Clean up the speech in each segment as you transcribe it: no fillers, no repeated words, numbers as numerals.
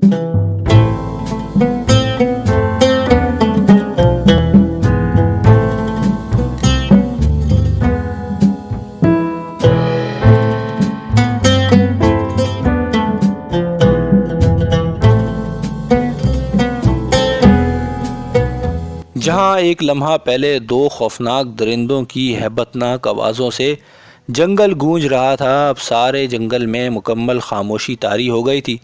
جہاں ایک لمحہ پہلے دو خوفناک درندوں کی ہیبتناک آوازوں سے جنگل گونج رہا تھا، اب سارے جنگل میں مکمل خاموشی طاری ہو گئی تھی۔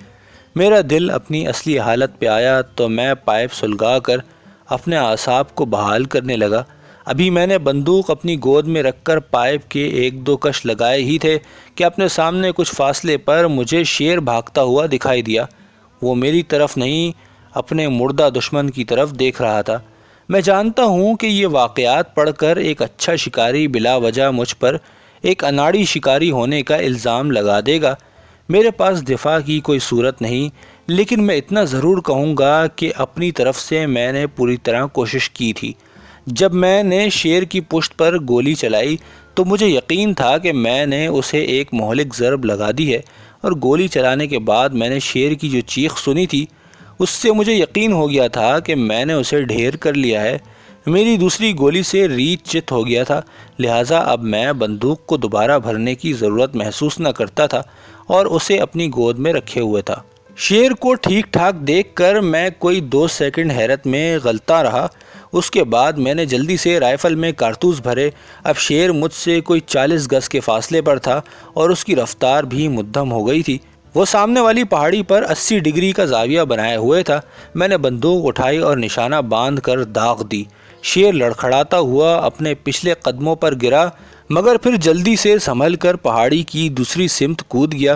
میرا دل اپنی اصلی حالت پہ آیا تو میں پائپ سلگا کر اپنے اعصاب کو بحال کرنے لگا۔ ابھی میں نے بندوق اپنی گود میں رکھ کر پائپ کے ایک دو کش لگائے ہی تھے کہ اپنے سامنے کچھ فاصلے پر مجھے شیر بھاگتا ہوا دکھائی دیا۔ وہ میری طرف نہیں، اپنے مردہ دشمن کی طرف دیکھ رہا تھا۔ میں جانتا ہوں کہ یہ واقعات پڑھ کر ایک اچھا شکاری بلا وجہ مجھ پر ایک اناڑی شکاری ہونے کا الزام لگا دے گا۔ میرے پاس دفاع کی کوئی صورت نہیں، لیکن میں اتنا ضرور کہوں گا کہ اپنی طرف سے میں نے پوری طرح کوشش کی تھی۔ جب میں نے شیر کی پشت پر گولی چلائی تو مجھے یقین تھا کہ میں نے اسے ایک مہلک ضرب لگا دی ہے، اور گولی چلانے کے بعد میں نے شیر کی جو چیخ سنی تھی اس سے مجھے یقین ہو گیا تھا کہ میں نے اسے ڈھیر کر لیا ہے۔ میری دوسری گولی سے ریچھ چت ہو گیا تھا، لہٰذا اب میں بندوق کو دوبارہ بھرنے کی ضرورت محسوس نہ کرتا تھا اور اسے اپنی گود میں رکھے ہوئے تھا۔ شیر کو ٹھیک ٹھاک دیکھ کر میں کوئی 2 سیکنڈ حیرت میں غلطاں رہا۔ اس کے بعد میں نے جلدی سے رائفل میں کارتوس بھرے۔ اب شیر مجھ سے کوئی 40 گز کے فاصلے پر تھا اور اس کی رفتار بھی مدھم ہو گئی تھی۔ وہ سامنے والی پہاڑی پر 80 ڈگری کا زاویہ بنائے ہوئے تھا۔ میں نے بندوق اٹھائی اور نشانہ باندھ کر داغ دی۔ شیر لڑکھڑاتا ہوا اپنے پچھلے قدموں پر گرا، مگر پھر جلدی سے سنبھل کر پہاڑی کی دوسری سمت کود گیا۔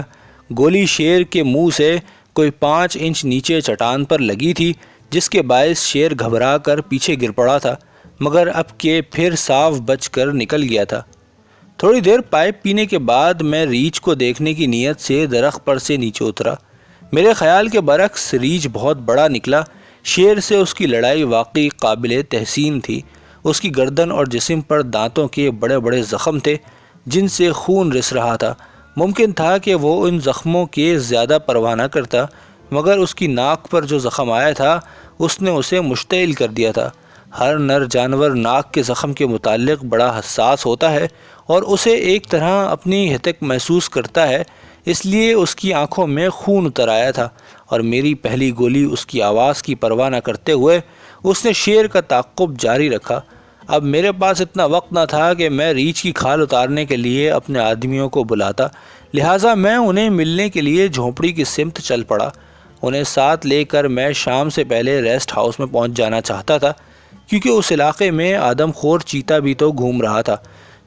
گولی شیر کے منہ سے کوئی 5 انچ نیچے چٹان پر لگی تھی، جس کے باعث شیر گھبرا کر پیچھے گر پڑا تھا، مگر اب کہ پھر صاف بچ کر نکل گیا تھا۔ تھوڑی دیر پائپ پینے کے بعد میں ریچھ کو دیکھنے کی نیت سے درخت پر سے نیچے اترا۔ میرے خیال کے برعکس ریچھ بہت بڑا نکلا۔ شیر سے اس کی لڑائی واقعی قابل تحسین تھی۔ اس کی گردن اور جسم پر دانتوں کے بڑے بڑے زخم تھے جن سے خون رس رہا تھا۔ ممکن تھا کہ وہ ان زخموں کے زیادہ پرواہ نہ کرتا، مگر اس کی ناک پر جو زخم آیا تھا اس نے اسے مشتعل کر دیا تھا۔ ہر نر جانور ناک کے زخم کے متعلق بڑا حساس ہوتا ہے اور اسے ایک طرح اپنی ہتک محسوس کرتا ہے، اس لیے اس کی آنکھوں میں خون اتر آیا تھا، اور میری پہلی گولی اس کی آواز کی پرواہ نہ کرتے ہوئے اس نے شیر کا تعقب جاری رکھا۔ اب میرے پاس اتنا وقت نہ تھا کہ میں ریچھ کی کھال اتارنے کے لیے اپنے آدمیوں کو بلاتا، لہٰذا میں انہیں ملنے کے لیے جھونپڑی کی سمت چل پڑا۔ انہیں ساتھ لے کر میں شام سے پہلے ریسٹ ہاؤس میں پہنچ جانا چاہتا تھا، کیونکہ اس علاقے میں آدم خور چیتا بھی تو گھوم رہا تھا۔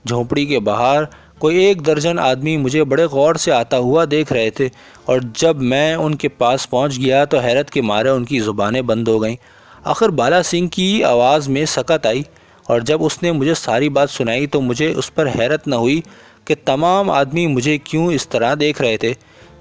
جھونپڑی کے باہر کوئی 1 درجن آدمی مجھے بڑے غور سے آتا ہوا دیکھ رہے تھے، اور جب میں ان کے پاس پہنچ گیا تو حیرت کے مارے ان کی زبانیں بند ہو گئیں۔ آخر بالا سنگھ کی آواز میں سکت آئی، اور جب اس نے مجھے ساری بات سنائی تو مجھے اس پر حیرت نہ ہوئی کہ تمام آدمی مجھے کیوں اس طرح دیکھ رہے تھے،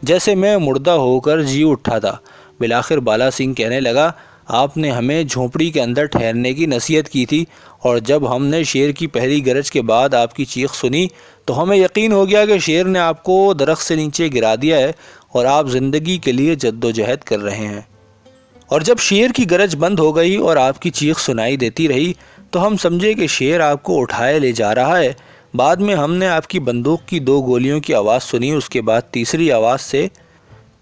جیسے میں مردہ ہو کر جی اٹھا تھا۔ بالآخر بالا سنگھ کہنے لگا، آپ نے ہمیں جھونپڑی کے اندر ٹھہرنے کی نصیحت کی تھی، اور جب ہم نے شیر کی پہلی گرج کے بعد آپ کی چیخ سنی تو ہمیں یقین ہو گیا کہ شیر نے آپ کو درخت سے نیچے گرا دیا ہے اور آپ زندگی کے لیے جدوجہد کر رہے ہیں۔ اور جب شیر کی گرج بند ہو گئی اور آپ کی چیخ سنائی دیتی رہی تو ہم سمجھے کہ شیر آپ کو اٹھائے لے جا رہا ہے۔ بعد میں ہم نے آپ کی بندوق کی 2 گولیوں کی آواز سنی، اس کے بعد تیسری آواز سے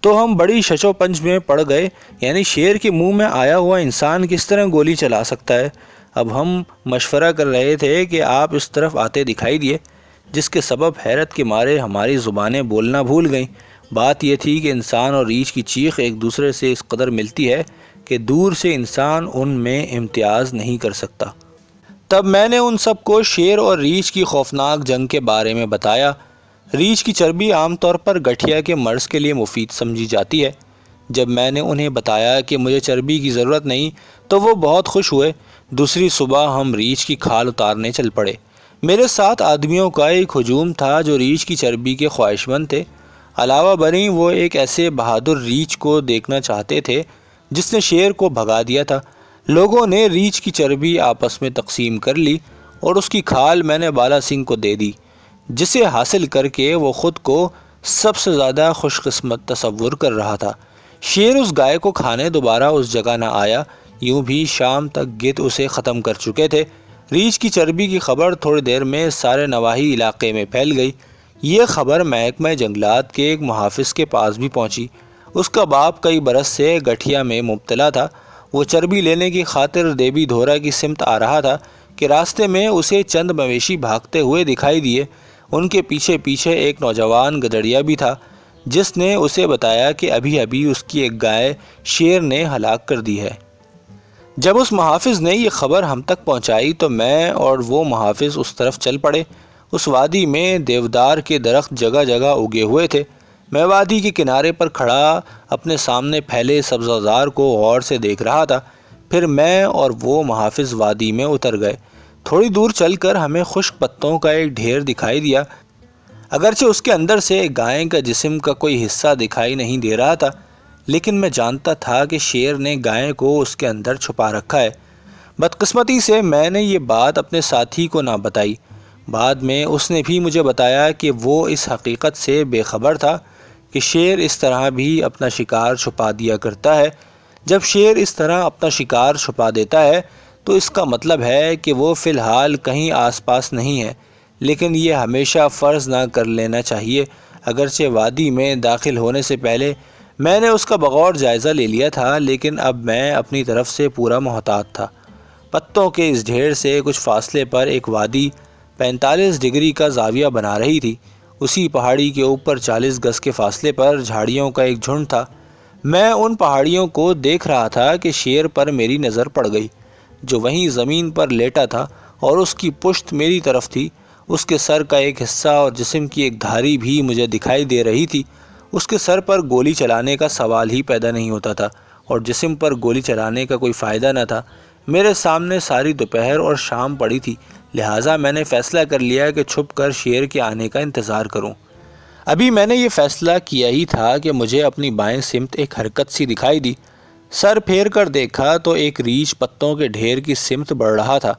تو ہم بڑی شچ و پنج میں پڑ گئے، یعنی شیر کے منہ میں آیا ہوا انسان کس طرح گولی چلا سکتا ہے۔ اب ہم مشورہ کر رہے تھے کہ آپ اس طرف آتے دکھائی دیے، جس کے سبب حیرت کے مارے ہماری زبانیں بولنا بھول گئیں۔ بات یہ تھی کہ انسان اور ریچھ کی چیخ ایک دوسرے سے اس قدر ملتی ہے کہ دور سے انسان ان میں امتیاز نہیں کر سکتا۔ تب میں نے ان سب کو شیر اور ریچھ کی خوفناک جنگ کے بارے میں بتایا۔ ریچھ کی چربی عام طور پر گٹھیا کے مرض کے لیے مفید سمجھی جاتی ہے۔ جب میں نے انہیں بتایا کہ مجھے چربی کی ضرورت نہیں تو وہ بہت خوش ہوئے۔ دوسری صبح ہم ریچھ کی کھال اتارنے چل پڑے۔ میرے ساتھ آدمیوں کا ایک ہجوم تھا جو ریچھ کی چربی کے خواہش مند تھے۔ علاوہ بریں وہ ایک ایسے بہادر ریچھ کو دیکھنا چاہتے تھے جس نے شیر کو بھگا دیا تھا۔ لوگوں نے ریچھ کی چربی آپس میں تقسیم کر لی اور اس کی کھال میں نے بالا سنگھ کو دے دی، جسے حاصل کر کے وہ خود کو سب سے زیادہ خوش قسمت تصور کر رہا تھا۔ شیر اس گائے کو کھانے دوبارہ اس جگہ نہ آیا، یوں بھی شام تک گدھ اسے ختم کر چکے تھے۔ ریچھ کی چربی کی خبر تھوڑی دیر میں سارے نواحی علاقے میں پھیل گئی۔ یہ خبر محکمہ جنگلات کے ایک محافظ کے پاس بھی پہنچی۔ اس کا باپ کئی برس سے گٹھیا میں مبتلا تھا۔ وہ چربی لینے کی خاطر دیوی دھورا کی سمت آ رہا تھا کہ راستے میں اسے چند مویشی بھاگتے ہوئے دکھائی دیے۔ ان کے پیچھے پیچھے ایک نوجوان گدڑیا بھی تھا، جس نے اسے بتایا کہ ابھی ابھی اس کی ایک گائے شیر نے ہلاک کر دی ہے۔ جب اس محافظ نے یہ خبر ہم تک پہنچائی تو میں اور وہ محافظ اس طرف چل پڑے۔ اس وادی میں دیودار کے درخت جگہ جگہ اگے ہوئے تھے۔ میں وادی کے کنارے پر کھڑا اپنے سامنے پھیلے سبزہ کو غور سے دیکھ رہا تھا۔ پھر میں اور وہ محافظ وادی میں اتر گئے۔ تھوڑی دور چل کر ہمیں خشک پتوں کا ایک ڈھیر دکھائی دیا، اگرچہ اس کے اندر سے گائے کا جسم کا کوئی حصہ دکھائی نہیں دے رہا تھا، لیکن میں جانتا تھا کہ شیر نے گائے کو اس کے اندر چھپا رکھا ہے۔ بدقسمتی سے میں نے یہ بات اپنے ساتھی کو نہ بتائی۔ بعد میں اس نے بھی مجھے بتایا کہ وہ اس حقیقت سے بے خبر تھا کہ شیر اس طرح بھی اپنا شکار چھپا دیا کرتا ہے۔ جب شیر اس طرح اپنا شکار چھپا دیتا ہے تو اس کا مطلب ہے کہ وہ فی الحال کہیں آس پاس نہیں ہے، لیکن یہ ہمیشہ فرض نہ کر لینا چاہیے۔ اگرچہ وادی میں داخل ہونے سے پہلے میں نے اس کا بغور جائزہ لے لیا تھا، لیکن اب میں اپنی طرف سے پورا محتاط تھا۔ پتوں کے اس ڈھیر سے کچھ فاصلے پر ایک وادی 45 ڈگری کا زاویہ بنا رہی تھی۔ اسی پہاڑی کے اوپر 40 گز کے فاصلے پر جھاڑیوں کا ایک جھنڈ تھا۔ میں ان پہاڑیوں کو دیکھ رہا تھا کہ شیر پر میری نظر پڑ گئی، جو وہیں زمین پر لیٹا تھا اور اس کی پشت میری طرف تھی۔ اس کے سر کا ایک حصہ اور جسم کی ایک دھاری بھی مجھے دکھائی دے رہی تھی۔ اس کے سر پر گولی چلانے کا سوال ہی پیدا نہیں ہوتا تھا اور جسم پر گولی چلانے کا کوئی فائدہ نہ تھا۔ میرے سامنے ساری دوپہر اور شام پڑی تھی، لہٰذا میں نے فیصلہ کر لیا کہ چھپ کر شیر کے آنے کا انتظار کروں۔ ابھی میں نے یہ فیصلہ کیا ہی تھا کہ مجھے اپنی بائیں سمت ایک حرکت سی دکھائی دی۔ سر پھیر کر دیکھا تو ایک ریچھ پتوں کے ڈھیر کی سمت بڑھ رہا تھا۔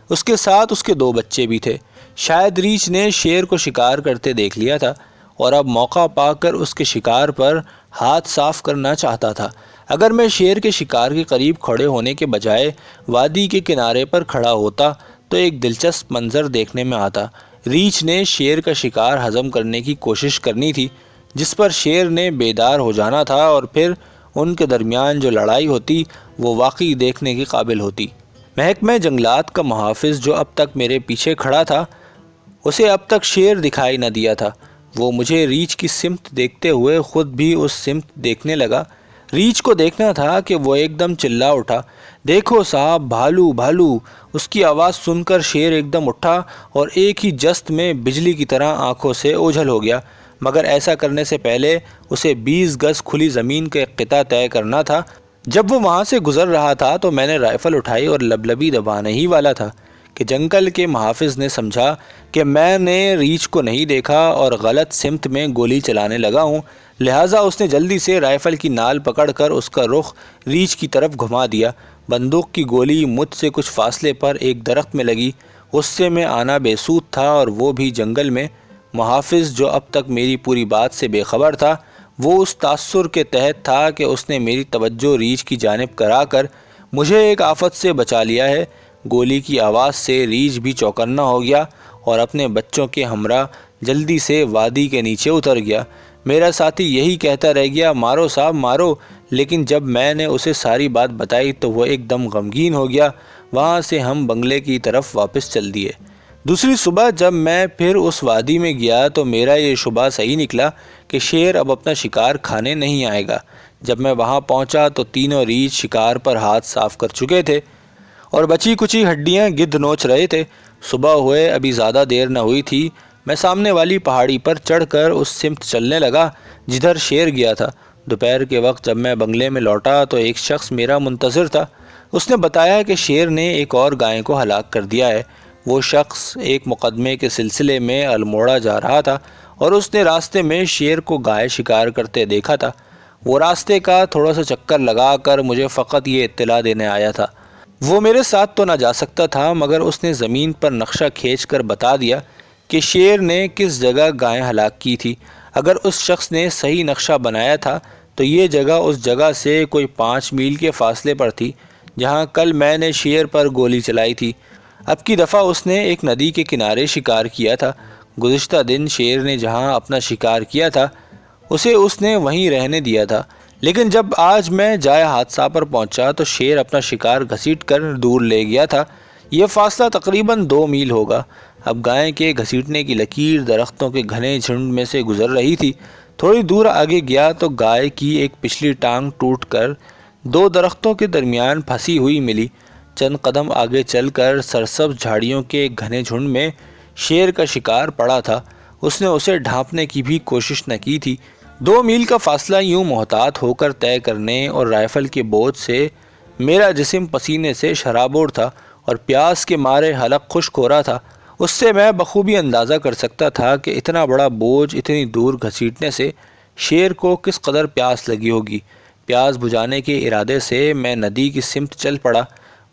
اس کے ساتھ اس کے 2 بچے بھی تھے۔ شاید ریچھ نے شیر کو شکار کرتے دیکھ لیا تھا اور اب موقع پا کر اس کے شکار پر ہاتھ صاف کرنا چاہتا تھا۔ اگر میں شیر کے شکار کے قریب کھڑے ہونے کے بجائے وادی کے کنارے پر کھڑا ہوتا تو ایک دلچسپ منظر دیکھنے میں آتا۔ ریچھ نے شیر کا شکار ہضم کرنے کی کوشش کرنی تھی، جس پر شیر نے بیدار ہو جانا تھا، اور پھر ان کے درمیان جو لڑائی ہوتی وہ واقعی دیکھنے کے قابل ہوتی۔ محکمہ جنگلات کا محافظ جو اب تک میرے پیچھے کھڑا تھا، اسے اب تک شیر دکھائی نہ دیا تھا۔ وہ مجھے ریچھ کی سمت دیکھتے ہوئے خود بھی اس سمت دیکھنے لگا۔ ریچھ کو دیکھنا تھا کہ وہ ایک دم چلا اٹھا، دیکھو صاحب، بھالو بھالو! اس کی آواز سن کر شیر ایک دم اٹھا اور ایک ہی جست میں بجلی کی طرح آنکھوں سے اوجھل ہو گیا، مگر ایسا کرنے سے پہلے اسے 20 گز کھلی زمین کا ایک قطعہ طے کرنا تھا۔ جب وہ وہاں سے گزر رہا تھا تو میں نے رائفل اٹھائی اور لبلبی دبانے ہی والا تھا کہ جنگل کے محافظ نے سمجھا کہ میں نے ریچھ کو نہیں دیکھا اور غلط سمت میں گولی چلانے لگا ہوں، لہٰذا اس نے جلدی سے رائفل کی نال پکڑ کر اس کا رخ ریچھ کی طرف گھما دیا۔ بندوق کی گولی مجھ سے کچھ فاصلے پر ایک درخت میں لگی۔ غصے میں آنا بے سود تھا، اور وہ بھی جنگل میں۔ محافظ جو اب تک میری پوری بات سے بے خبر تھا، وہ اس تاثر کے تحت تھا کہ اس نے میری توجہ ریچھ کی جانب کرا کر مجھے ایک آفت سے بچا لیا ہے۔ گولی کی آواز سے ریچھ بھی چوکنا ہو گیا اور اپنے بچوں کے ہمراہ جلدی سے وادی کے نیچے اتر گیا۔ میرا ساتھی یہی کہتا رہ گیا، مارو صاحب مارو، لیکن جب میں نے اسے ساری بات بتائی تو وہ ایک دم غمگین ہو گیا۔ وہاں سے ہم بنگلے کی طرف واپس چل دیے۔ دوسری صبح جب میں پھر اس وادی میں گیا تو میرا یہ شبہ صحیح نکلا کہ شیر اب اپنا شکار کھانے نہیں آئے گا۔ جب میں وہاں پہنچا تو تینوں ریچھ شکار پر ہاتھ صاف کر چکے تھے اور بچی کچی ہڈیاں گدھ نوچ رہے تھے۔ صبح ہوئے ابھی زیادہ دیر نہ ہوئی تھی۔ میں سامنے والی پہاڑی پر چڑھ کر اس سمت چلنے لگا جدھر شیر گیا تھا۔ دوپہر کے وقت جب میں بنگلے میں لوٹا تو ایک شخص میرا منتظر تھا۔ اس نے بتایا کہ شیر نے ایک اور گائے کو ہلاک کر دیا ہے۔ وہ شخص ایک مقدمے کے سلسلے میں الموڑا جا رہا تھا اور اس نے راستے میں شیر کو گائے شکار کرتے دیکھا تھا۔ وہ راستے کا تھوڑا سا چکر لگا کر مجھے فقط یہ اطلاع دینے آیا تھا۔ وہ میرے ساتھ تو نہ جا سکتا تھا، مگر اس نے زمین پر نقشہ کھینچ کر بتا دیا کہ شیر نے کس جگہ گائے ہلاک کی تھی۔ اگر اس شخص نے صحیح نقشہ بنایا تھا تو تو یہ جگہ اس جگہ سے کوئی 5 میل کے فاصلے پر تھی جہاں کل میں نے شیر پر گولی چلائی تھی۔ اب کی دفعہ اس نے ایک ندی کے کنارے شکار کیا تھا۔ گزشتہ دن شیر نے جہاں اپنا شکار کیا تھا اسے اس نے وہیں رہنے دیا تھا، لیکن جب آج میں جائے حادثہ پر پہنچا تو شیر اپنا شکار گھسیٹ کر دور لے گیا تھا۔ یہ فاصلہ تقریباً 2 میل ہوگا۔ اب گائے کے گھسیٹنے کی لکیر درختوں کے گھنے جھنڈ میں سے گزر رہی تھی۔ تھوڑی دور آگے گیا تو گائے کی ایک پچھلی ٹانگ ٹوٹ کر 2 درختوں کے درمیان پھنسی ہوئی ملی۔ چند قدم آگے چل کر سرسبز جھاڑیوں کے گھنے جھنڈ میں شیر کا شکار پڑا تھا۔ اس نے اسے ڈھانپنے کی بھی کوشش نہ کی تھی۔ 2 میل کا فاصلہ یوں محتاط ہو کر طے کرنے اور رائفل کے بوجھ سے میرا جسم پسینے سے شرابور تھا اور پیاس کے مارے حلق خشک ہو رہا تھا۔ اس سے میں بخوبی اندازہ کر سکتا تھا کہ اتنا بڑا بوجھ اتنی دور گھسیٹنے سے شیر کو کس قدر پیاس لگی ہوگی۔ پیاس بجھانے کے ارادے سے میں ندی کی سمت چل پڑا۔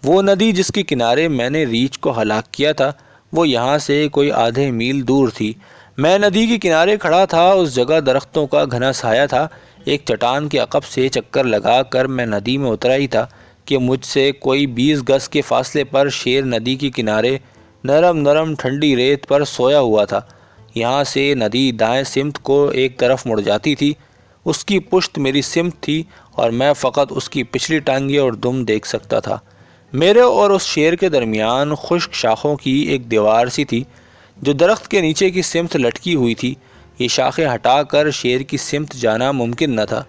وہ ندی جس کے کنارے میں نے ریچھ کو ہلاک کیا تھا وہ یہاں سے کوئی آدھے میل دور تھی۔ میں ندی کے کنارے کھڑا تھا۔ اس جگہ درختوں کا گھنا سایہ تھا۔ ایک چٹان کے عقب سے چکر لگا کر میں ندی میں اترا ہی تھا کہ مجھ سے کوئی 20 گز کے فاصلے پر شیر ندی کے کنارے نرم ٹھنڈی ریت پر سویا ہوا تھا۔ یہاں سے ندی دائیں سمت کو ایک طرف مڑ جاتی تھی۔ اس کی پشت میری سمت تھی اور میں فقط اس کی پچھلی ٹانگیں اور دم دیکھ سکتا تھا۔ میرے اور اس شیر کے درمیان خشک شاخوں کی ایک دیوار سی تھی جو درخت کے نیچے کی سمت لٹکی ہوئی تھی۔ یہ شاخیں ہٹا کر شیر کی سمت جانا ممکن نہ تھا،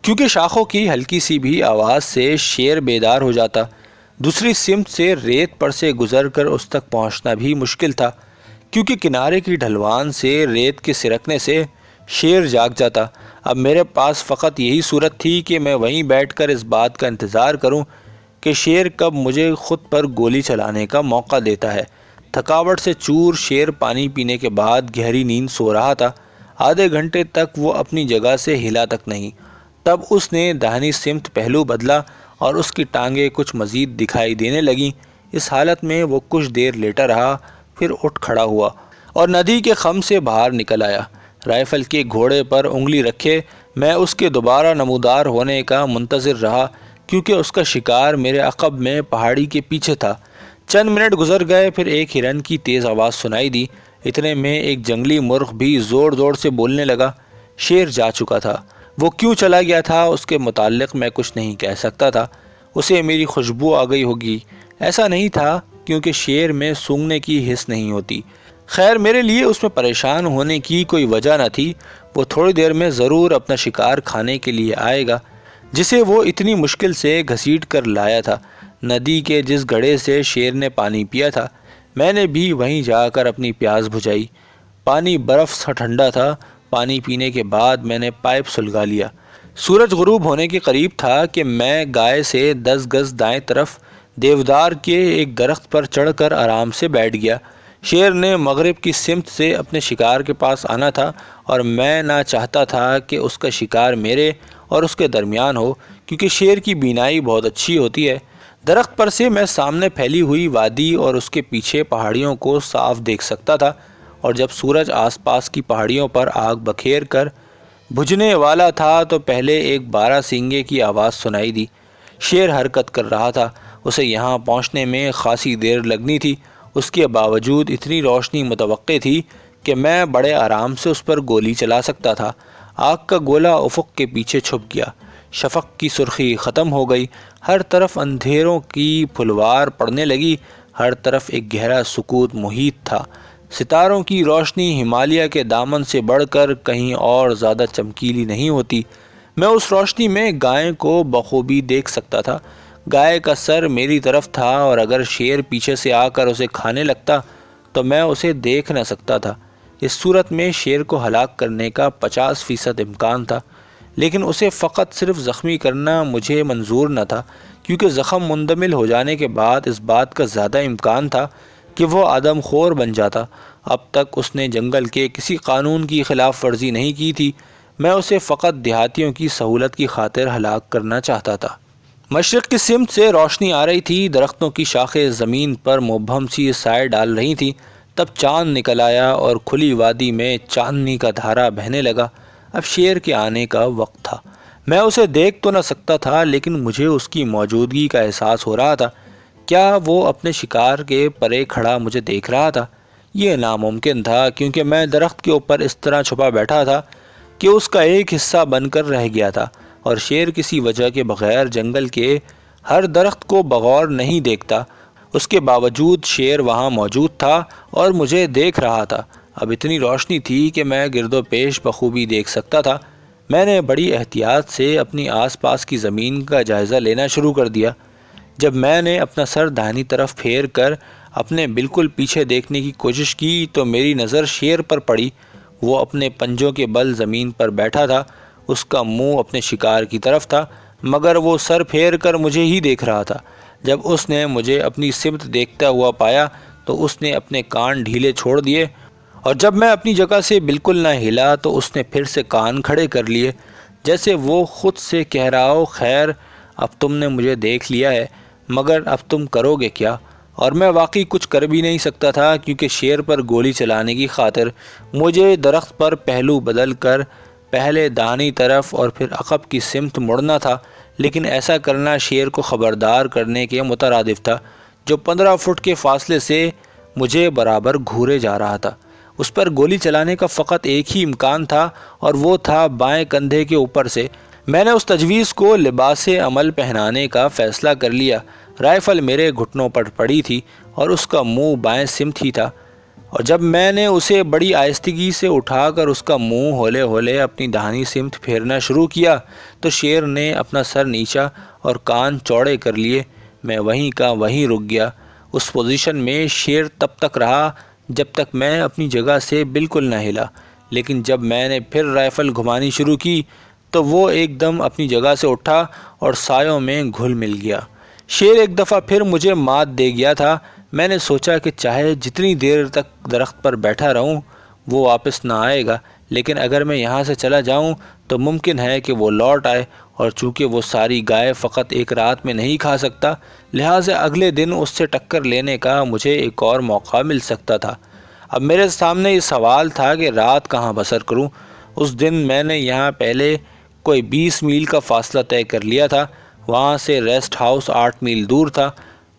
کیونکہ شاخوں کی ہلکی سی بھی آواز سے شیر بیدار ہو جاتا۔ دوسری سمت سے ریت پر سے گزر کر اس تک پہنچنا بھی مشکل تھا، کیونکہ کنارے کی ڈھلوان سے ریت کے سرکنے سے شیر جاگ جاتا۔ اب میرے پاس فقط یہی صورت تھی کہ میں وہیں بیٹھ کر اس بات کا انتظار کروں کہ شیر کب مجھے خود پر گولی چلانے کا موقع دیتا ہے۔ تھکاوٹ سے چور شیر پانی پینے کے بعد گہری نیند سو رہا تھا۔ آدھے گھنٹے تک وہ اپنی جگہ سے ہلا تک نہیں۔ تب اس نے داہنی سمت پہلو بدلا اور اس کی ٹانگیں کچھ مزید دکھائی دینے لگیں۔ اس حالت میں وہ کچھ دیر لیٹا رہا، پھر اٹھ کھڑا ہوا اور ندی کے خم سے باہر نکل آیا۔ رائفل کے گھوڑے پر انگلی رکھے میں اس کے دوبارہ نمودار ہونے کا منتظر رہا، کیونکہ اس کا شکار میرے عقب میں پہاڑی کے پیچھے تھا۔ چند منٹ گزر گئے، پھر ایک ہرن کی تیز آواز سنائی دی۔ اتنے میں ایک جنگلی مرغ بھی زور سے بولنے لگا۔ شیر جا چکا تھا۔ وہ کیوں چلا گیا تھا اس کے متعلق میں کچھ نہیں کہہ سکتا تھا۔ اسے میری خوشبو آ گئی ہوگی، ایسا نہیں تھا، کیونکہ شیر میں سونگھنے کی حس نہیں ہوتی۔ خیر، میرے لیے اس میں پریشان ہونے کی کوئی وجہ نہ تھی۔ وہ تھوڑی دیر میں ضرور اپنا شکار کھانے کے لیے آئے گا جسے وہ اتنی مشکل سے گھسیٹ کر لایا تھا۔ ندی کے جس گڑھے سے شیر نے پانی پیا تھا میں نے بھی وہیں جا کر اپنی پیاس بجھائی۔ پانی برف سا ٹھنڈا تھا۔ پانی پینے کے بعد میں نے پائپ سلگا لیا۔ سورج غروب ہونے کے قریب تھا کہ میں گائے سے 10 گز دائیں طرف دیودار کے ایک درخت پر چڑھ کر آرام سے بیٹھ گیا۔ شیر نے مغرب کی سمت سے اپنے شکار کے پاس آنا تھا اور میں نہ چاہتا تھا کہ اس کا شکار میرے اور اس کے درمیان ہو، کیونکہ شیر کی بینائی بہت اچھی ہوتی ہے۔ درخت پر سے میں سامنے پھیلی ہوئی وادی اور اس کے پیچھے پہاڑیوں کو صاف دیکھ سکتا تھا، اور جب سورج آس پاس کی پہاڑیوں پر آگ بکھیر کر بجھنے والا تھا تو پہلے ایک 12 سینگے کی آواز سنائی دی۔ شیر حرکت کر رہا تھا۔ اسے یہاں پہنچنے میں خاصی دیر لگنی تھی۔ اس کے باوجود اتنی روشنی متوقع تھی کہ میں بڑے آرام سے اس پر گولی چلا سکتا تھا۔ آگ کا گولا افق کے پیچھے چھپ گیا۔ شفق کی سرخی ختم ہو گئی۔ ہر طرف اندھیروں کی پھلوار پڑنے لگی۔ ہر طرف ایک گہرا سکوت محیط تھا۔ ستاروں کی روشنی ہمالیہ کے دامن سے بڑھ کر کہیں اور زیادہ چمکیلی نہیں ہوتی۔ میں اس روشنی میں گائے کو بخوبی دیکھ سکتا تھا۔ گائے کا سر میری طرف تھا، اور اگر شیر پیچھے سے آ کر اسے کھانے لگتا تو میں اسے دیکھ نہ سکتا تھا۔ اس صورت میں شیر کو ہلاک کرنے کا 50% امکان تھا، لیکن اسے فقط صرف زخمی کرنا مجھے منظور نہ تھا، کیونکہ زخم مندمل ہو جانے کے بعد اس بات کا زیادہ امکان تھا کہ وہ آدم خور بن جاتا۔ اب تک اس نے جنگل کے کسی قانون کی خلاف ورزی نہیں کی تھی۔ میں اسے فقط دیہاتیوں کی سہولت کی خاطر ہلاک کرنا چاہتا تھا۔ مشرق کی سمت سے روشنی آ رہی تھی۔ درختوں کی شاخیں زمین پر مبہم سی سائے ڈال رہی تھیں۔ تب چاند نکل آیا اور کھلی وادی میں چاندنی کا دھارا بہنے لگا۔ اب شیر کے آنے کا وقت تھا۔ میں اسے دیکھ تو نہ سکتا تھا لیکن مجھے اس کی موجودگی کا احساس ہو رہا تھا۔ کیا وہ اپنے شکار کے پرے کھڑا مجھے دیکھ رہا تھا؟ یہ ناممکن تھا کیونکہ میں درخت کے اوپر اس طرح چھپا بیٹھا تھا کہ اس کا ایک حصہ بن کر رہ گیا تھا، اور شیر کسی وجہ کے بغیر جنگل کے ہر درخت کو بغور نہیں دیکھتا۔ اس کے باوجود شیر وہاں موجود تھا اور مجھے دیکھ رہا تھا۔ اب اتنی روشنی تھی کہ میں گرد و پیش بخوبی دیکھ سکتا تھا۔ میں نے بڑی احتیاط سے اپنی آس پاس کی زمین کا جائزہ لینا شروع کر دیا۔ جب میں نے اپنا سر داہنی طرف پھیر کر اپنے بالکل پیچھے دیکھنے کی کوشش کی تو میری نظر شیر پر پڑی۔ وہ اپنے پنجوں کے بل زمین پر بیٹھا تھا، اس کا منہ اپنے شکار کی طرف تھا، مگر وہ سر پھیر کر مجھے ہی دیکھ رہا تھا۔ جب اس نے مجھے اپنی سمت دیکھتا ہوا پایا تو اس نے اپنے کان ڈھیلے چھوڑ دیے، اور جب میں اپنی جگہ سے بالکل نہ ہلا تو اس نے پھر سے کان کھڑے کر لیے، جیسے وہ خود سے کہہ رہا ہو، خیر اب تم نے مجھے دیکھ لیا ہے، مگر اب تم کرو گے کیا؟ اور میں واقعی کچھ کر بھی نہیں سکتا تھا کیونکہ شیر پر گولی چلانے کی خاطر مجھے درخت پر پہلو بدل کر پہلے داہنی طرف اور پھر عقب کی سمت مڑنا تھا، لیکن ایسا کرنا شیر کو خبردار کرنے کے مترادف تھا، جو 15 فٹ کے فاصلے سے مجھے برابر گھورے جا رہا تھا۔ اس پر گولی چلانے کا فقط ایک ہی امکان تھا اور وہ تھا بائیں کندھے کے اوپر سے۔ میں نے اس تجویز کو لباس عمل پہنانے کا فیصلہ کر لیا۔ رائفل میرے گھٹنوں پر پڑی تھی اور اس کا منہ بائیں سمت ہی تھا، اور جب میں نے اسے بڑی آہستگی سے اٹھا کر اس کا منہ ہولے ہولے اپنی داہنی سمت پھیرنا شروع کیا تو شیر نے اپنا سر نیچا اور کان چوڑے کر لیے۔ میں وہیں کا وہیں رک گیا۔ اس پوزیشن میں شیر تب تک رہا جب تک میں اپنی جگہ سے بالکل نہ ہلا، لیکن جب میں نے پھر رائفل گھمانی شروع کی تو وہ ایک دم اپنی جگہ سے اٹھا اور سایوں میں گھل مل گیا۔ شیر ایک دفعہ پھر مجھے مات دے گیا تھا۔ میں نے سوچا کہ چاہے جتنی دیر تک درخت پر بیٹھا رہوں وہ واپس نہ آئے گا، لیکن اگر میں یہاں سے چلا جاؤں تو ممکن ہے کہ وہ لوٹ آئے، اور چونکہ وہ ساری گائے فقط ایک رات میں نہیں کھا سکتا، لہٰذا اگلے دن اس سے ٹکر لینے کا مجھے ایک اور موقع مل سکتا تھا۔ اب میرے سامنے یہ سوال تھا کہ رات کہاں بسر کروں۔ اس دن میں نے یہاں پہلے کوئی 20 میل کا فاصلہ طے کر لیا تھا۔ وہاں سے ریسٹ ہاؤس 8 میل دور تھا۔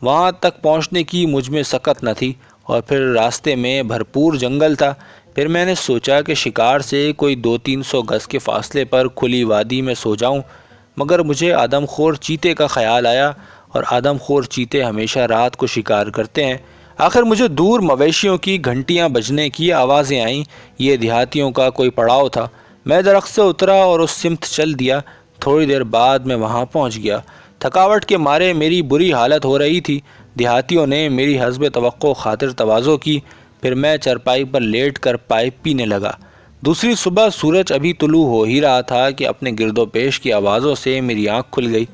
وہاں تک پہنچنے کی مجھ میں سکت نہ تھی، اور پھر راستے میں بھرپور جنگل تھا۔ پھر میں نے سوچا کہ شکار سے کوئی 200-300 گز کے فاصلے پر کھلی وادی میں سو جاؤں، مگر مجھے آدم خور چیتے کا خیال آیا، اور آدم خور چیتے ہمیشہ رات کو شکار کرتے ہیں۔ آخر مجھے دور مویشیوں کی گھنٹیاں بجنے کی آوازیں آئیں۔ یہ دیہاتیوں کا کوئی پڑاؤ تھا۔ میں درخت سے اترا اور اس سمت چل دیا۔ تھوڑی دیر بعد میں وہاں پہنچ گیا۔ تھکاوٹ کے مارے میری بری حالت ہو رہی تھی۔ دیہاتیوں نے میری حسب توقع خاطر تواضع کی۔ پھر میں چرپائی پر لیٹ کر پائپ پینے لگا۔ دوسری صبح سورج ابھی طلوع ہو ہی رہا تھا کہ اپنے گرد و پیش کی آوازوں سے میری آنکھ کھل گئی۔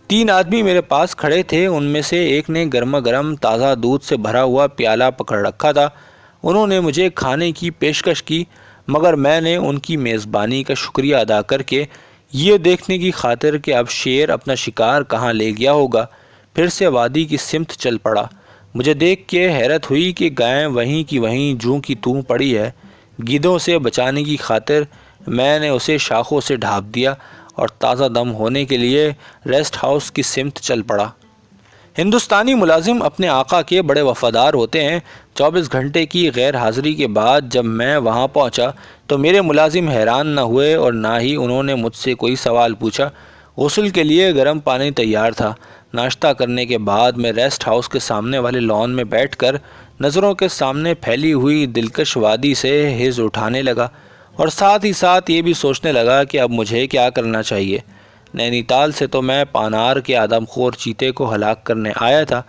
3 آدمی میرے پاس کھڑے تھے۔ ان میں سے ایک نے گرما گرم تازہ دودھ سے بھرا ہوا پیالہ پکڑ رکھا تھا۔ انہوں نے مجھے کھانے کی پیشکش کی، مگر میں نے ان کی میزبانی کا شکریہ ادا کر کے یہ دیکھنے کی خاطر کہ اب شیر اپنا شکار کہاں لے گیا ہوگا پھر سے وادی کی سمت چل پڑا۔ مجھے دیکھ کے حیرت ہوئی کہ گائے وہیں کی وہیں جوں کی توں پڑی ہے۔ گیدڑوں سے بچانے کی خاطر میں نے اسے شاخوں سے ڈھانپ دیا اور تازہ دم ہونے کے لیے ریسٹ ہاؤس کی سمت چل پڑا۔ ہندوستانی ملازم اپنے آقا کے بڑے وفادار ہوتے ہیں۔ 24 گھنٹے کی غیر حاضری کے بعد جب میں وہاں پہنچا تو میرے ملازم حیران نہ ہوئے اور نہ ہی انہوں نے مجھ سے کوئی سوال پوچھا۔ غسل کے لیے گرم پانی تیار تھا۔ ناشتہ کرنے کے بعد میں ریسٹ ہاؤس کے سامنے والے لان میں بیٹھ کر نظروں کے سامنے پھیلی ہوئی دلکش وادی سے حز اٹھانے لگا، اور ساتھ ہی ساتھ یہ بھی سوچنے لگا کہ اب مجھے کیا کرنا چاہیے۔ نینی تال سے تو میں پانار کے آدم خور چیتے کو ہلاک کرنے آیا تھا،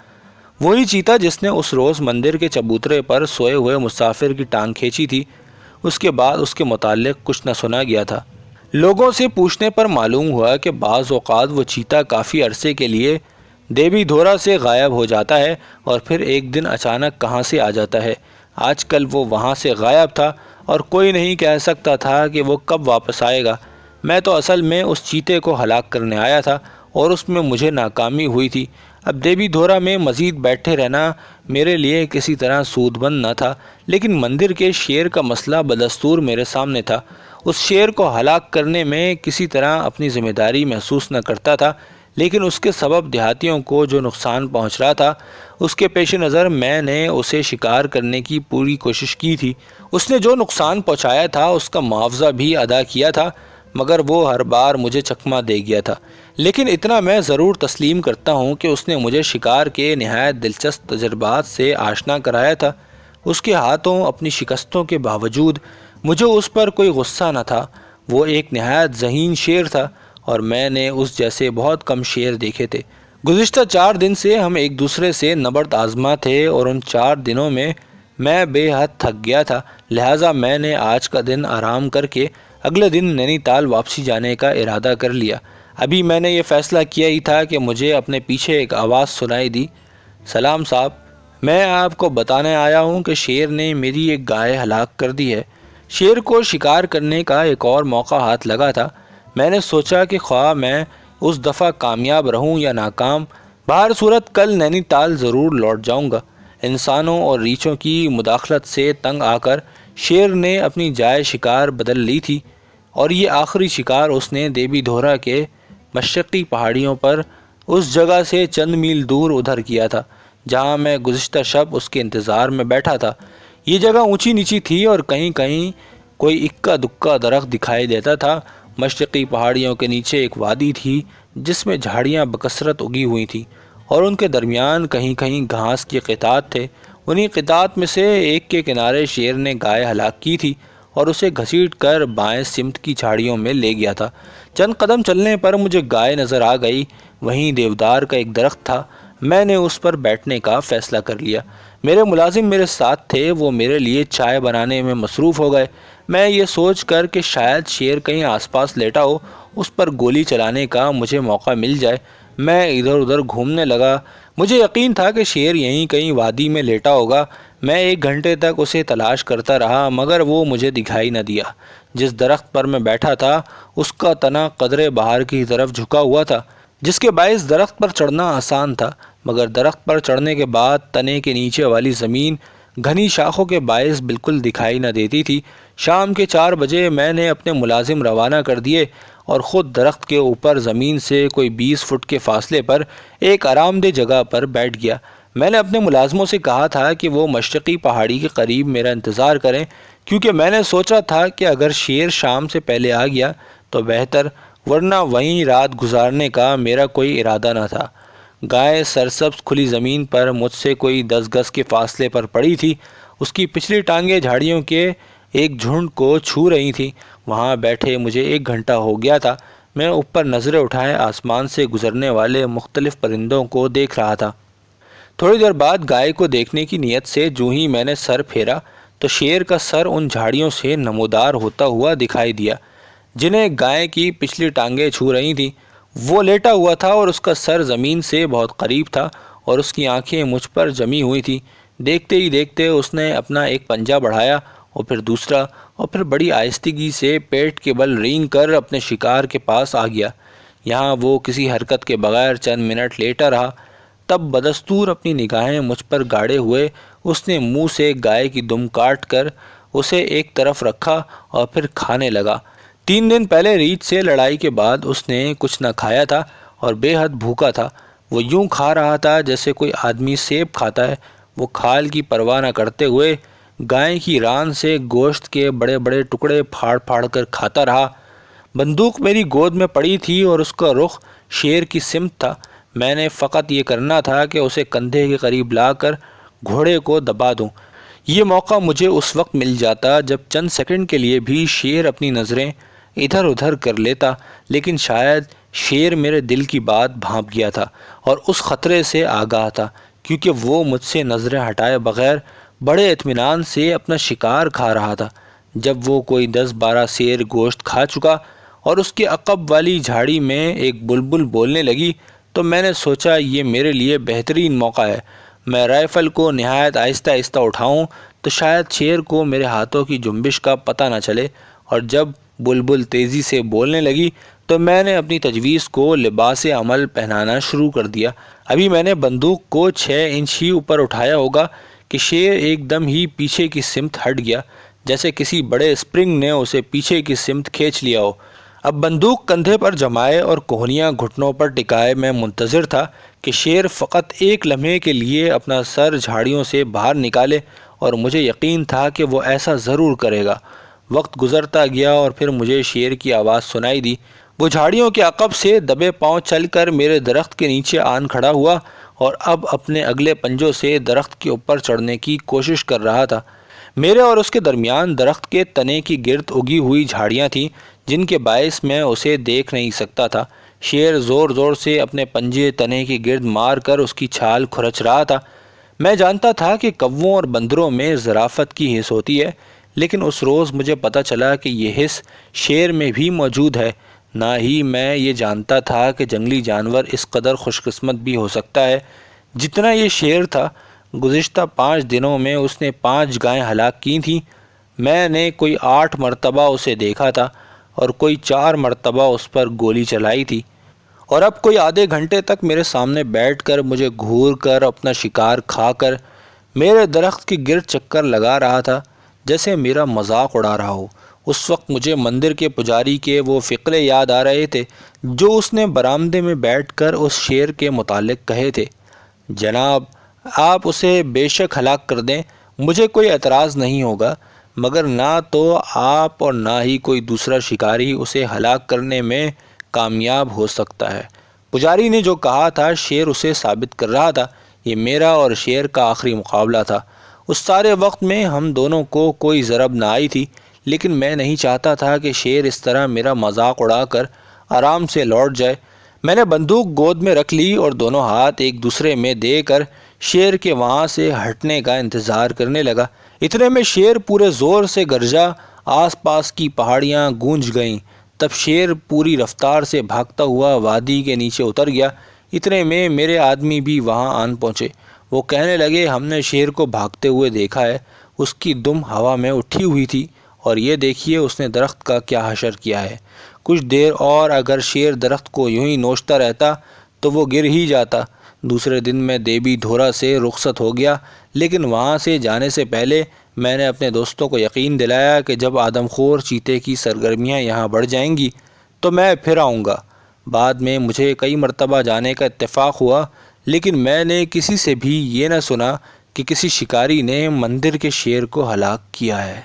وہی چیتا جس نے اس روز مندر کے چبوترے پر سوئے ہوئے مسافر کی ٹانگ کھینچی تھی۔ اس کے بعد اس کے متعلق کچھ نہ سنا گیا تھا۔ لوگوں سے پوچھنے پر معلوم ہوا کہ بعض اوقات وہ چیتا کافی عرصے کے لیے دیوی دھورا سے غائب ہو جاتا ہے اور پھر ایک دن اچانک کہاں سے آ جاتا ہے۔ آج کل وہ وہاں سے غائب تھا اور کوئی نہیں کہہ سکتا تھا کہ وہ کب واپس آئے گا۔ میں تو اصل میں اس چیتے کو ہلاک کرنے آیا تھا اور اس میں مجھے ناکامی ہوئی تھی۔ اب دیوی دھورا میں مزید بیٹھے رہنا میرے لیے کسی طرح سود بند نہ تھا، لیکن مندر کے شیر کا مسئلہ بدستور میرے سامنے تھا۔ اس شیر کو ہلاک کرنے میں کسی طرح اپنی ذمہ داری محسوس نہ کرتا تھا، لیکن اس کے سبب دیہاتیوں کو جو نقصان پہنچ رہا تھا اس کے پیش نظر میں نے اسے شکار کرنے کی پوری کوشش کی تھی۔ اس نے جو نقصان پہنچایا تھا اس کا معاوضہ بھی ادا کیا تھا، مگر وہ ہر بار مجھے چکما دے گیا تھا۔ لیکن اتنا میں ضرور تسلیم کرتا ہوں کہ اس نے مجھے شکار کے نہایت دلچسپ تجربات سے آشنا کرایا تھا۔ اس کے ہاتھوں اپنی شکستوں کے باوجود مجھے اس پر کوئی غصہ نہ تھا۔ وہ ایک نہایت ذہین شیر تھا اور میں نے اس جیسے بہت کم شیر دیکھے تھے۔ گزشتہ 4 دن سے ہم ایک دوسرے سے نبرد آزما تھے اور ان 4 دنوں میں بے حد تھک گیا تھا، لہٰذا میں نے آج کا دن آرام کر کے اگلے دن نینی تال واپسی جانے کا ارادہ کر لیا۔ ابھی میں نے یہ فیصلہ کیا ہی تھا کہ مجھے اپنے پیچھے ایک آواز سنائی دی۔ سلام صاحب، میں آپ کو بتانے آیا ہوں کہ شیر نے میری ایک گائے ہلاک کر دی ہے۔ شیر کو شکار کرنے کا ایک اور موقع ہاتھ لگا تھا۔ میں نے سوچا کہ خواہ میں اس دفعہ کامیاب رہوں یا ناکام، بہر صورت کل نینی تال ضرور لوٹ جاؤں گا۔ انسانوں اور ریچھوں کی مداخلت سے تنگ آ کر شیر نے اپنی جائے شکار بدل لی تھی، اور یہ آخری شکار اس نے دیوی دھورا کے مشرقی پہاڑیوں پر اس جگہ سے چند میل دور ادھر کیا تھا جہاں میں گزشتہ شب اس کے انتظار میں بیٹھا تھا۔ یہ جگہ اونچی نیچی تھی اور کہیں کہیں کوئی اکا دکا درخت دکھائی دیتا تھا۔ مشرقی پہاڑیوں کے نیچے ایک وادی تھی جس میں جھاڑیاں بکثرت اگی ہوئی تھیں اور ان کے درمیان کہیں کہیں گھاس کے قطعات تھے۔ انہی قطعات میں سے ایک کے کنارے شیر نے گائے ہلاک کی تھی اور اسے گھسیٹ کر بائیں سمت کی جھاڑیوں میں لے گیا تھا۔ چند قدم چلنے پر مجھے گائے نظر آ گئی۔ وہیں دیودار کا ایک درخت تھا۔ میں نے اس پر بیٹھنے کا فیصلہ کر لیا۔ میرے ملازم میرے ساتھ تھے، وہ میرے لیے چائے بنانے میں مصروف ہو گئے۔ میں یہ سوچ کر کہ شاید شیر کہیں آس پاس لیٹا ہو، اس پر گولی چلانے کا مجھے موقع مل جائے، میں ادھر ادھر گھومنے لگا۔ مجھے یقین تھا کہ شیر یہیں کہیں وادی میں لیٹا ہوگا۔ میں 1 گھنٹے تک اسے تلاش کرتا رہا مگر وہ مجھے دکھائی نہ دیا۔ جس درخت پر میں بیٹھا تھا اس کا تنا قدرے باہر کی طرف جھکا ہوا تھا، جس کے باعث درخت پر چڑھنا آسان تھا، مگر درخت پر چڑھنے کے بعد تنے کے نیچے والی زمین گھنی شاخوں کے باعث بالکل دکھائی نہ دیتی تھی۔ شام کے 4 بجے میں نے اپنے ملازم روانہ کر دیے اور خود درخت کے اوپر زمین سے کوئی 20 فٹ کے فاصلے پر ایک آرام دہ جگہ پر بیٹھ گیا۔ میں نے اپنے ملازموں سے کہا تھا کہ وہ مشرقی پہاڑی کے قریب میرا انتظار کریں، کیونکہ میں نے سوچا تھا کہ اگر شیر شام سے پہلے آ گیا تو بہتر، ورنہ وہیں رات گزارنے کا میرا کوئی ارادہ نہ تھا۔ گائے سرسبز کھلی زمین پر مجھ سے کوئی 10 گز کے فاصلے پر پڑی تھی۔ اس کی پچھلی ٹانگیں جھاڑیوں کے ایک جھنڈ کو چھو رہی تھیں۔ وہاں بیٹھے مجھے 1 گھنٹہ ہو گیا تھا۔ میں اوپر نظریں اٹھائے آسمان سے گزرنے والے مختلف پرندوں کو دیکھ رہا تھا۔ تھوڑی دیر بعد گائے کو دیکھنے کی نیت سے جو ہی میں نے سر پھیرا تو شیر کا سر ان جھاڑیوں سے نمودار ہوتا ہوا دکھائی دیا جنہیں گائے کی پچھلی ٹانگیں چھو رہی تھیں۔ وہ لیٹا ہوا تھا اور اس کا سر زمین سے بہت قریب تھا اور اس کی آنکھیں مجھ پر جمی ہوئی تھیں۔ دیکھتے ہی دیکھتے اس نے اپنا ایک پنجہ بڑھایا اور پھر دوسرا، اور پھر بڑی آہستگی سے پیٹ کے بل رینگ کر اپنے شکار کے پاس آ گیا۔ یہاں وہ کسی حرکت کے بغیر چند منٹ لیٹا رہا، تب بدستور اپنی نگاہیں مجھ پر گاڑے ہوئے اس نے منہ سے گائے کی دم کاٹ کر اسے ایک طرف رکھا اور پھر کھانے لگا۔ 3 دن پہلے ریچھ سے لڑائی کے بعد اس نے کچھ نہ کھایا تھا اور بے حد بھوکا تھا۔ وہ یوں کھا رہا تھا جیسے کوئی آدمی سیب کھاتا ہے۔ وہ کھال کی پرواہ نہ کرتے ہوئے گائے کی ران سے گوشت کے بڑے بڑے ٹکڑے پھاڑ پھاڑ کر کھاتا رہا۔ بندوق میری گود میں پڑی تھی اور اس کا رخ شیر کی سمت تھا۔ میں نے فقط یہ کرنا تھا کہ اسے کندھے کے قریب لا کر گھوڑے کو دبا دوں۔ یہ موقع مجھے اس وقت مل جاتا جب چند سیکنڈ کے لیے بھی شیر اپنی نظریں ادھر ادھر کر لیتا، لیکن شاید شیر میرے دل کی بات بھانپ گیا تھا اور اس خطرے سے آگاہ تھا، کیونکہ وہ مجھ سے نظریں ہٹائے بغیر بڑے اطمینان سے اپنا شکار کھا رہا تھا۔ جب وہ کوئی 10-12 سیر گوشت کھا چکا اور اس کے عقب والی جھاڑی میں ایک بلبل بولنے لگی تو میں نے سوچا یہ میرے لیے بہترین موقع ہے۔ میں رائفل کو نہایت آہستہ آہستہ اٹھاؤں تو شاید شیر کو میرے ہاتھوں کی جنبش کا پتہ نہ چلے، اور جب بلبل تیزی سے بولنے لگی تو میں نے اپنی تجویز کو لباس عمل پہنانا شروع کر دیا۔ ابھی میں نے بندوق کو 6 انچ ہی اوپر اٹھایا ہوگا کہ شیر ایک دم ہی پیچھے کی سمت ہٹ گیا، جیسے کسی بڑے اسپرنگ نے اسے پیچھے کی سمت کھینچ لیا ہو۔ اب بندوق کندھے پر جمائے اور کوہنیاں گھٹنوں پر ٹکائے میں منتظر تھا کہ شیر فقط ایک لمحے کے لیے اپنا سر جھاڑیوں سے باہر نکالے، اور مجھے یقین تھا کہ وہ ایسا ضرور کرے گا۔ وقت گزرتا گیا اور پھر مجھے شیر کی آواز سنائی دی۔ وہ جھاڑیوں کے عقب سے دبے پاؤں چل کر میرے درخت کے نیچے آن کھڑا ہوا اور اب اپنے اگلے پنجوں سے درخت کے اوپر چڑھنے کی کوشش کر رہا تھا۔ میرے اور اس کے درمیان درخت کے تنے کی گرد اگی ہوئی جھاڑیاں تھیں جن کے باعث میں اسے دیکھ نہیں سکتا تھا۔ شیر زور زور سے اپنے پنجے تنے کی گرد مار کر اس کی چھال کھرچ رہا تھا۔ میں جانتا تھا کہ کووں اور بندروں میں ظرافت کی حس ہوتی ہے، لیکن اس روز مجھے پتہ چلا کہ یہ حس شیر میں بھی موجود ہے۔ نہ ہی میں یہ جانتا تھا کہ جنگلی جانور اس قدر خوش قسمت بھی ہو سکتا ہے جتنا یہ شیر تھا۔ گزشتہ 5 دنوں میں اس نے 5 گائیں ہلاک کی تھیں۔ میں نے کوئی 8 مرتبہ اسے دیکھا تھا اور کوئی 4 مرتبہ اس پر گولی چلائی تھی، اور اب کوئی آدھے گھنٹے تک میرے سامنے بیٹھ کر مجھے گھور کر اپنا شکار کھا کر میرے درخت کی گرد چکر لگا رہا تھا جیسے میرا مذاق اڑا رہا ہو۔ اس وقت مجھے مندر کے پجاری کے وہ فقرے یاد آ رہے تھے جو اس نے برآمدے میں بیٹھ کر اس شیر کے متعلق کہے تھے۔ جناب، آپ اسے بے شک ہلاک کر دیں، مجھے کوئی اعتراض نہیں ہوگا، مگر نہ تو آپ اور نہ ہی کوئی دوسرا شکاری اسے ہلاک کرنے میں کامیاب ہو سکتا ہے۔ پجاری نے جو کہا تھا شیر اسے ثابت کر رہا تھا۔ یہ میرا اور شیر کا آخری مقابلہ تھا۔ اس سارے وقت میں ہم دونوں کو کوئی ضرب نہ آئی تھی، لیکن میں نہیں چاہتا تھا کہ شیر اس طرح میرا مذاق اڑا کر آرام سے لوٹ جائے۔ میں نے بندوق گود میں رکھ لی اور دونوں ہاتھ ایک دوسرے میں دے کر شیر کے وہاں سے ہٹنے کا انتظار کرنے لگا۔ اتنے میں شیر پورے زور سے گرجا، آس پاس کی پہاڑیاں گونج گئیں۔ تب شیر پوری رفتار سے بھاگتا ہوا وادی کے نیچے اتر گیا۔ اتنے میں میرے آدمی بھی وہاں آن پہنچے۔ وہ کہنے لگے، ہم نے شیر کو بھاگتے ہوئے دیکھا ہے، اس کی دم ہوا میں اٹھی ہوئی تھی، اور یہ دیکھیے اس نے درخت کا کیا حشر کیا ہے۔ کچھ دیر اور اگر شیر درخت کو یوں ہی نوچتا رہتا تو وہ گر ہی جاتا۔ دوسرے دن میں دیبی دھورا سے رخصت ہو گیا، لیکن وہاں سے جانے سے پہلے میں نے اپنے دوستوں کو یقین دلایا کہ جب آدم خور چیتے کی سرگرمیاں یہاں بڑھ جائیں گی تو میں پھر آؤں گا۔ بعد میں مجھے کئی مرتبہ جانے کا اتفاق ہوا، لیکن میں نے کسی سے بھی یہ نہ سنا کہ کسی شکاری نے مندر کے شیر کو ہلاک کیا ہے۔